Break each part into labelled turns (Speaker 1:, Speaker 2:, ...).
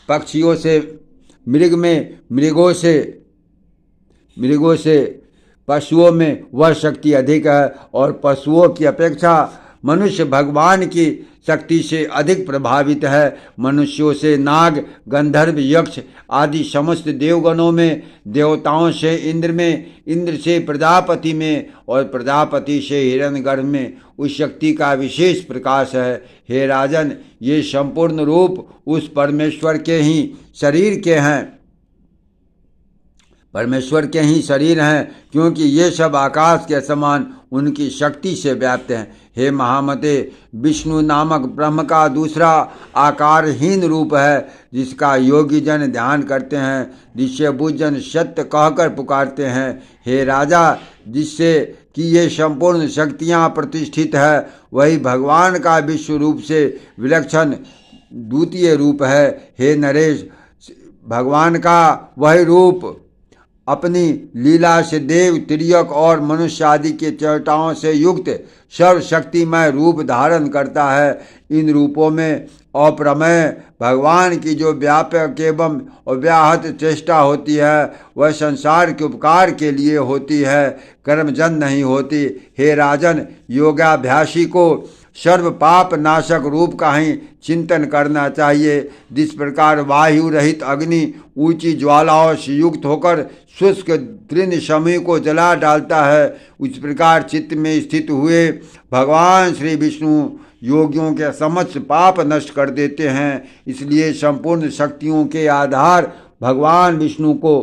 Speaker 1: पक्षियों से, मृगों से पशुओं में वह शक्ति अधिक है, और पशुओं की अपेक्षा मनुष्य भगवान की शक्ति से अधिक प्रभावित है। मनुष्यों से नाग, गंधर्व, यक्ष आदि समस्त देवगणों में, देवताओं से इंद्र में, इंद्र से प्रजापति में, और प्रजापति से हिरण्यगर्भ में उस शक्ति का विशेष प्रकाश है। हे राजन, ये संपूर्ण रूप उस परमेश्वर के ही शरीर के हैं, परमेश्वर के ही शरीर हैं, क्योंकि ये सब आकाश के समान उनकी शक्ति से व्याप्त हैं। हे महामते, विष्णु नामक ब्रह्म का दूसरा आकारहीन रूप है, जिसका योगी जन ध्यान करते हैं, जिससे बुद्धजन सत्य कहकर पुकारते हैं। हे राजा, जिससे कि ये संपूर्ण शक्तियाँ प्रतिष्ठित है, वही भगवान का विश्व रूप से विलक्षण द्वितीय रूप है। हे नरेश, भगवान का वही रूप अपनी लीला से देव, तिर्यक और मनुष्य आदि के चेष्टाओं से युक्त सर्वशक्तिमय रूप धारण करता है। इन रूपों में अप्रमेय भगवान की जो व्यापक एवं अव्याहत चेष्टा होती है, वह संसार के उपकार के लिए होती है, कर्मजन नहीं होती। हे राजन, योगाभ्यासी को सर्व पाप नाशक रूप का ही चिंतन करना चाहिए। जिस प्रकार वायु रहित अग्नि ऊंची ज्वालाओं से युक्त होकर शुष्क तृण समूह को जला डालता है, उस प्रकार चित्त में स्थित हुए भगवान श्री विष्णु योगियों के समस्त पाप नष्ट कर देते हैं। इसलिए संपूर्ण शक्तियों के आधार भगवान विष्णु को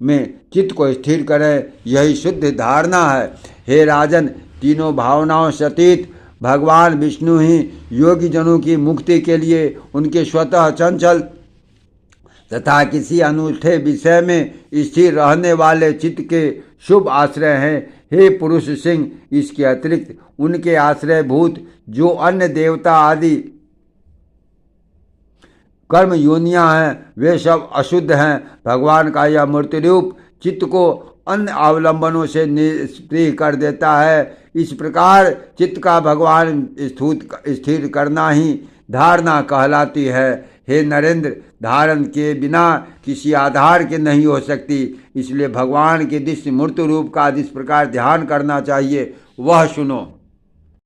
Speaker 1: में चित्त को स्थिर करें, यही शुद्ध धारणा है। हे राजन, तीनों भावनाओं से अतीत भगवान विष्णु ही योगी जनों की मुक्ति के लिए उनके स्वतः चंचल तथा किसी अनूठे विषय में स्थिर रहने वाले चित्त के शुभ आश्रय हैं। हे पुरुष सिंह, इसके अतिरिक्त उनके आश्रयभूत जो अन्य देवता आदि कर्म योनियां हैं, वे सब अशुद्ध हैं। भगवान का यह मूर्ति रूप चित्त को अन्य अवलंबनों से निष्क्रिय कर देता है। इस प्रकार चित्त का भगवान स्थिर करना ही धारणा कहलाती है। हे नरेंद्र, धारण के बिना किसी आधार के नहीं हो सकती, इसलिए भगवान के दिव्य मूर्ति रूप का जिस प्रकार ध्यान करना चाहिए वह सुनो।